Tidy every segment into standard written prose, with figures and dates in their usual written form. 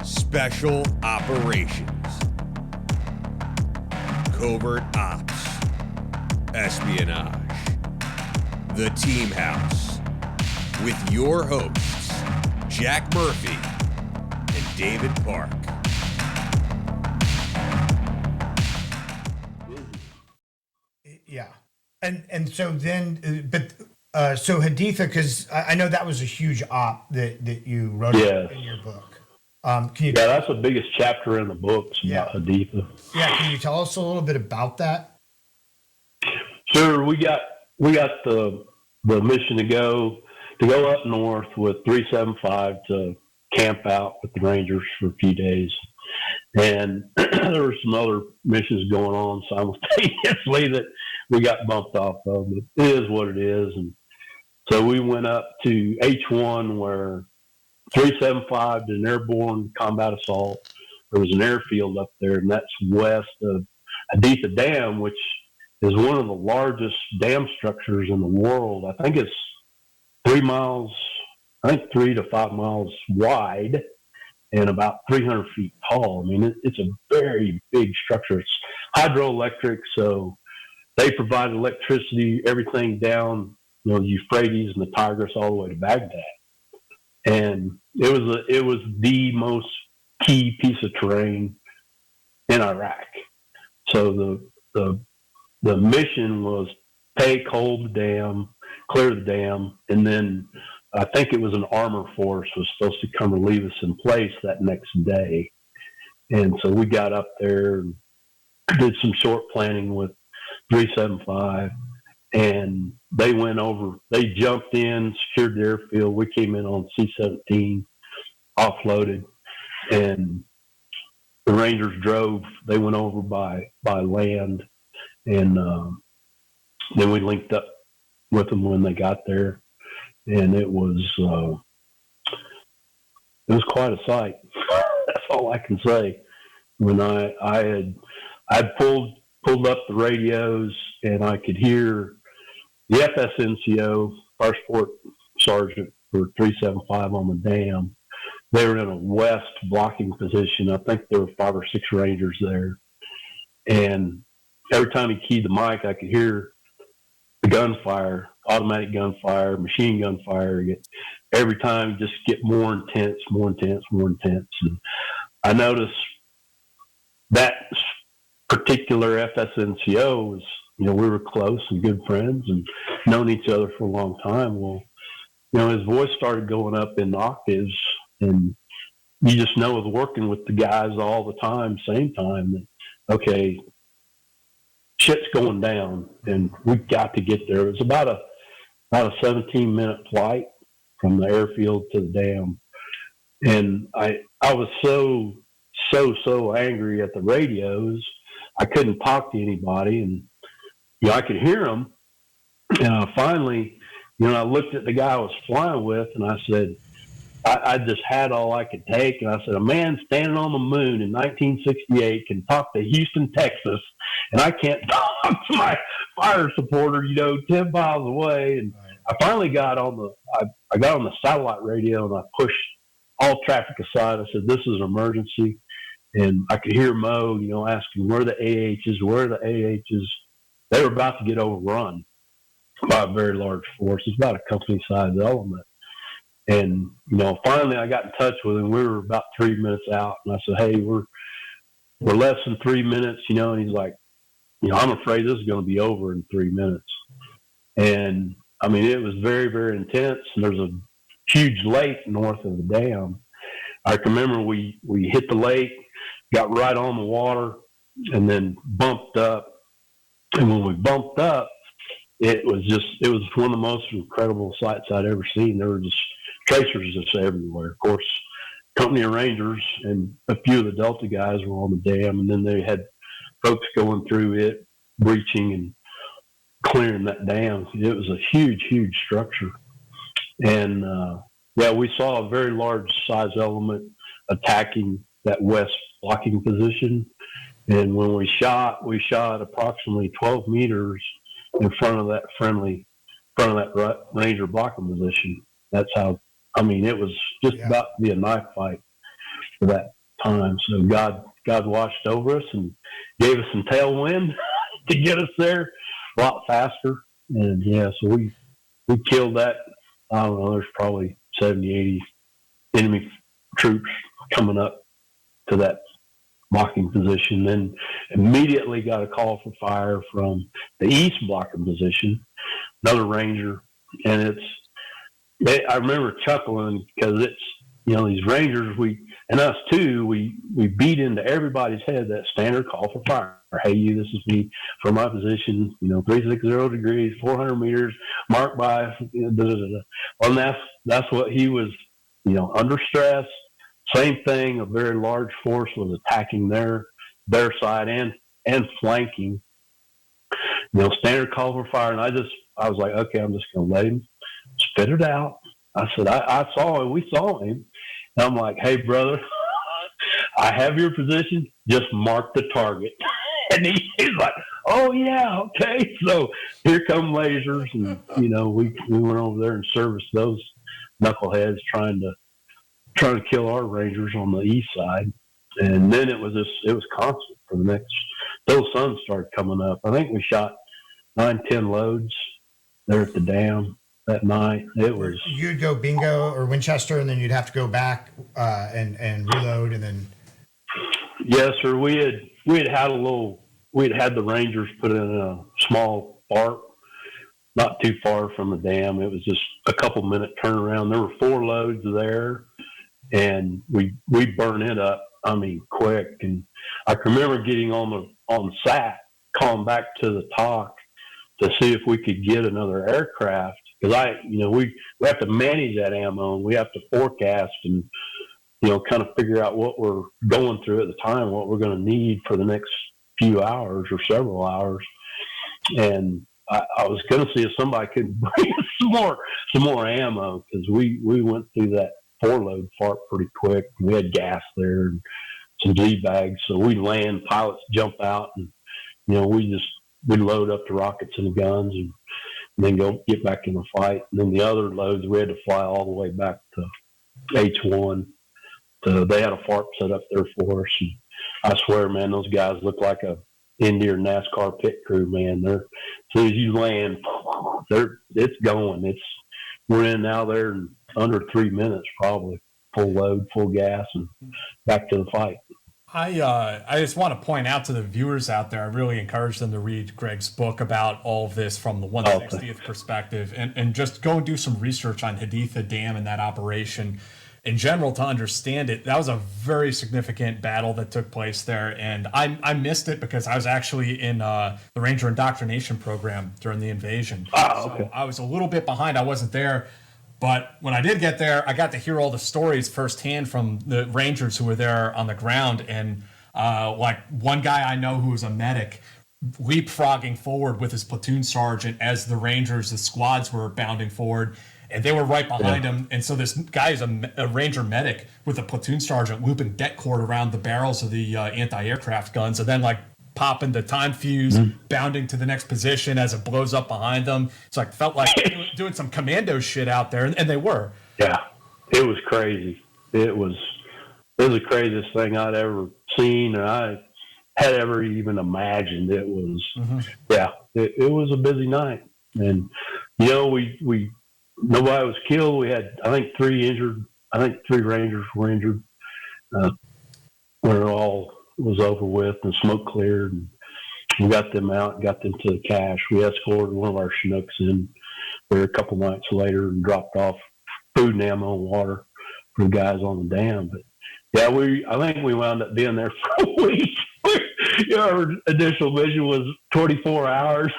Special Operations, Covert Ops, Espionage, The Team House, with your hosts, Jack Murphy and David Park. Yeah. And so then, so Haditha, because I know that was a huge op that you wrote in your book. Can you? Yeah, that's the biggest chapter in the books about Haditha. Yeah, can you tell us a little bit about that? Sure, we got the mission to go up north with 375 to camp out with the Rangers for a few days, and there were some other missions going on simultaneously that we got bumped off of. But it is what it is, and so we went up to H1 where 375 did an airborne combat assault. There was an airfield up there, and that's west of Haditha Dam, which is one of the largest dam structures in the world. I think it's 3 to 5 miles wide and about 300 feet tall. I mean, it's a very big structure. It's hydroelectric, so they provide electricity, everything down, the Euphrates and the Tigris all the way to Baghdad. And it was the most key piece of terrain in Iraq. So the mission was take, hold the dam, clear the dam, and then I think it was an armor force was supposed to come relieve us in place that next day. And so we got up there and did some short planning with 375, and they went over, they jumped in, secured the airfield. We came in on C-17, offloaded, and the Rangers drove. They went over by land, and then we linked up with them when they got there, and it was quite a sight. That's all I can say. When I had pulled up the radios, and I could hear the FSNCO, First Support Sergeant for 375 on the dam. They were in a west blocking position. I think there were 5 or 6 Rangers there. And every time he keyed the mic, I could hear the gunfire, automatic gunfire, machine gun fire. Every time just get more intense. And I noticed that particular FSNCO was, we were close and good friends and known each other for a long time. Well, his voice started going up in octaves, and you just know with working with the guys all the time, same time, that, okay, shit's going down and we've got to get there. It was about a 17-minute flight from the airfield to the dam. And I was so angry at the radios. I couldn't talk to anybody, and I could hear them. And finally, I looked at the guy I was flying with, and I said, I just had all I could take. And I said, a man standing on the moon in 1968 can talk to Houston, Texas, and I can't talk to my fire supporter, 10 miles away. And I finally got on the satellite radio, and I pushed all traffic aside. I said, this is an emergency. And I could hear Mo, asking where the AHs. They were about to get overrun by a very large force. It's about a company-sized element. And, finally I got in touch with him. We were about 3 minutes out, and I said, hey, we're less than 3 minutes, and he's like, I'm afraid this is going to be over in 3 minutes. And, I mean, it was very, very intense, and there's a huge lake north of the dam. I can remember we hit the lake, got right on the water, and then bumped up. And when we bumped up, it was one of the most incredible sights I'd ever seen. There were just tracers just everywhere. Of course, company of Rangers and a few of the Delta guys were on the dam, and then they had folks going through it, breaching and clearing that dam. It was a huge, huge structure. And, we saw a very large size element attacking that west blocking position. And when we shot approximately 12 meters in front of that Ranger blocking position. That's how, it was just about to be a knife fight. for that time. So God watched over us and gave us some tailwind to get us there a lot faster. And so we killed that. I don't know, there's probably 70, 80 enemy troops coming up to that blocking position. Then immediately got a call for fire from the east blocking position, another Ranger. And I remember chuckling because it's, these Rangers, and us too, we beat into everybody's head that standard call for fire. Hey, this is me from my position, 360 degrees, 400 meters, marked by, and that's what he was, under stress. Same thing, a very large force was attacking their side and flanking. Standard call for fire, and I was like, okay, I'm just going to let him spit it out. I said, I saw him. We saw him. And I'm like, hey, brother, I have your position. Just mark the target. And he's like, oh, yeah, okay. So here come lasers. And, we went over there and serviced those knuckleheads trying to kill our Rangers on the east side. And then it was constant for the next, those suns started coming up. I think we shot 9-10 loads there at the dam that night. It was, you'd go bingo or Winchester, and then you'd have to go back and reload, and then. Yes, sir. We had the Rangers put in a small park, not too far from the dam. It was just a couple minute turnaround. There were 4 loads there, and we burned it up. I mean, quick. And I can remember getting on SAT, calling back to the talk to see if we could get another aircraft. Because we have to manage that ammo, and we have to forecast and, kind of figure out what we're going through at the time, what we're going to need for the next few hours or several hours. And I was going to see if somebody could bring us some more ammo, because we went through that 4-load fart pretty quick. We had gas there and some Z bags. So we land, pilots jump out, and, we load up the rockets and the guns and then go get back in the fight. And then the other loads, we had to fly all the way back to H1. So they had a FARP set up there for us. And I swear, man, those guys look like a Indy or NASCAR pit crew, man. As soon as you land, it's going. We're in now there in under 3 minutes, probably full load, full gas, and back to the fight. I just want to point out to the viewers out there, I really encourage them to read Greg's book about all of this from the 160th perspective, and just go and do some research on Haditha Dam and that operation in general to understand it. That was a very significant battle that took place there, and I missed it because I was actually in the Ranger indoctrination program during the invasion. So I was a little bit behind. I wasn't there. But when I did get there, I got to hear all the stories firsthand from the Rangers who were there on the ground. And like one guy I know who was a medic leapfrogging forward with his platoon sergeant as the Rangers, the squads were bounding forward. And they were right behind him. And so this guy is a Ranger medic with a platoon sergeant looping det cord around the barrels of the anti-aircraft guns. And then popping the time fuse, bounding to the next position as it blows up behind them. It's felt like doing some commando shit out there, and they were. Yeah, it was crazy. It was the craziest thing I'd ever seen, and I had ever even imagined. It was, it was a busy night, and we nobody was killed. We had, I think, 3 injured. I think 3 Rangers were injured. When it all was over with and smoke cleared, and we got them out, got them to the cache. We escorted one of our Chinooks in there a couple nights later and dropped off food and ammo and water for the guys on the dam. But yeah, I think we wound up being there for a week. Our initial vision was 24 hours,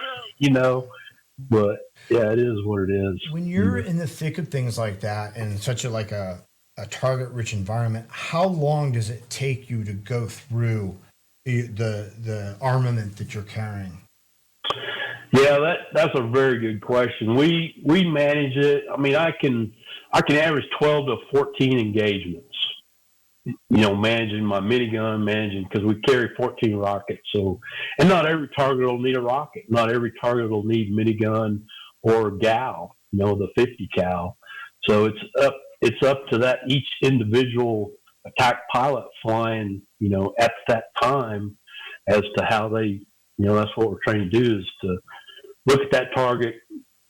but yeah, it is what it is. When you're in the thick of things like that and such a target-rich environment, how long does it take you to go through the armament that you're carrying? Yeah, that's a very good question. We manage it. I mean, I can average 12 to 14 engagements. Managing my minigun, because we carry 14 rockets. So, and not every target will need a rocket. Not every target will need minigun or gal. The 50 cal. So it's up to that each individual attack pilot flying, at that time as to how they, that's what we're trying to do is to look at that target.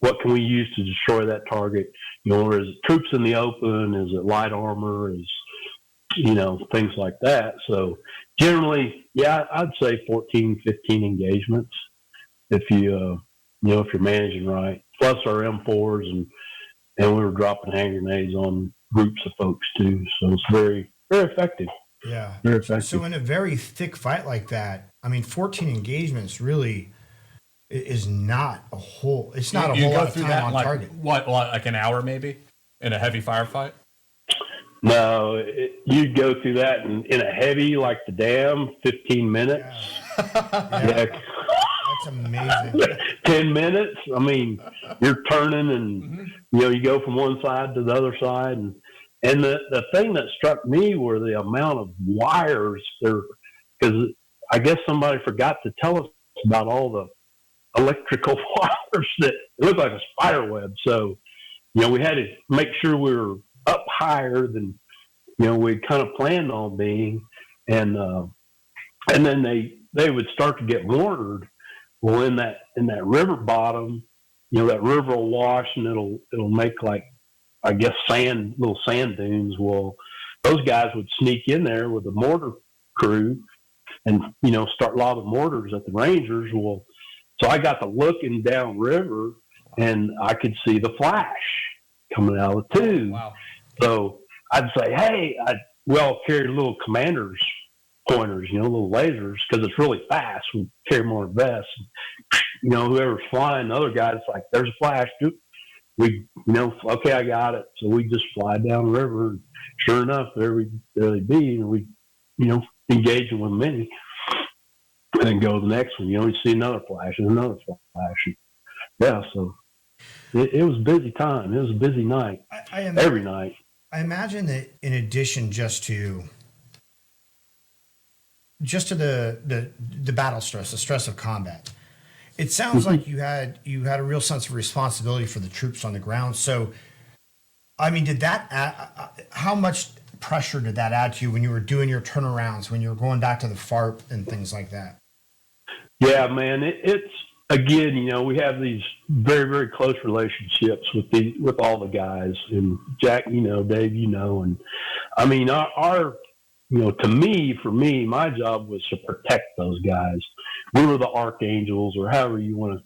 What can we use to destroy that target? Or is it troops in the open? Is it light armor? Is, things like that. So generally, yeah, I'd say 14, 15 engagements if you, if you're managing right. Plus our M4s and we were dropping hand grenades on groups of folks too. So it's very, very effective. Yeah. Very effective. So in a very thick fight like that, 14 engagements really is not a whole. It's not a whole lot of time on target. What, like an hour maybe in a heavy firefight? No, you'd go through that in a heavy like the dam, 15 minutes. Yeah. That's amazing. 10 minutes. I mean, you're turning and, you go from one side to the other side. And the thing that struck me were the amount of wires there, because I guess somebody forgot to tell us about all the electrical wires that it looked like a spider web. So, we had to make sure we were up higher than, we kind of planned on being. And then they would start to get watered. Well, in that river bottom, that river will wash and it'll make like, I guess, little sand dunes. Well, those guys would sneak in there with the mortar crew and, start lobbing mortars at the Rangers. Well, so I got to looking down river and I could see the flash coming out of the tube. Wow. So I'd say, hey, we all carried little commander's pointers, little lasers, because it's really fast. We carry more vests. Whoever's flying, the other guy's like, there's a flash. We, okay, I got it. So we just fly down the river. And sure enough, there they'd be. And we, engaging with many. And then go to the next one. You see another flash and another flash. And yeah, so it was a busy time. It was a busy night. Every night. I imagine that in addition just to the battle stress, the stress of combat, it sounds like you had a real sense of responsibility for the troops on the ground. So, did that how much pressure did that add to you when you were doing your turnarounds, when you were going back to the FARP and things like that? Yeah, man, it's again, we have these very, very close relationships with all the guys, and Jack, Dave, and our for me, my job was to protect those guys. We were the archangels, or however you want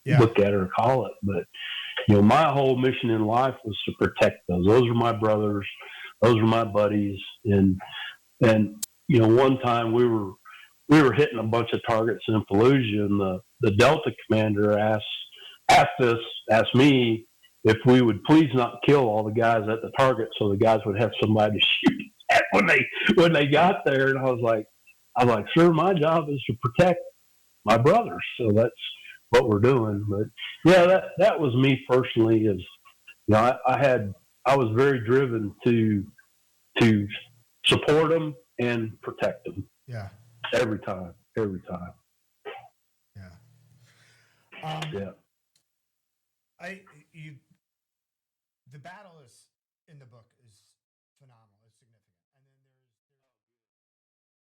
to look at it or call it. But, my whole mission in life was to protect those. Those were my brothers. Those were my buddies. And one time we were hitting a bunch of targets in Fallujah, and the Delta commander asked me if we would please not kill all the guys at the target so the guys would have somebody to shoot at when they got there. And I was like, sir, my job is to protect my brothers. So that's what we're doing. But yeah, that was me personally. Is I was very driven to support them and protect them. Yeah. Every time. Yeah. Yeah. The battle is in the book is phenomenal.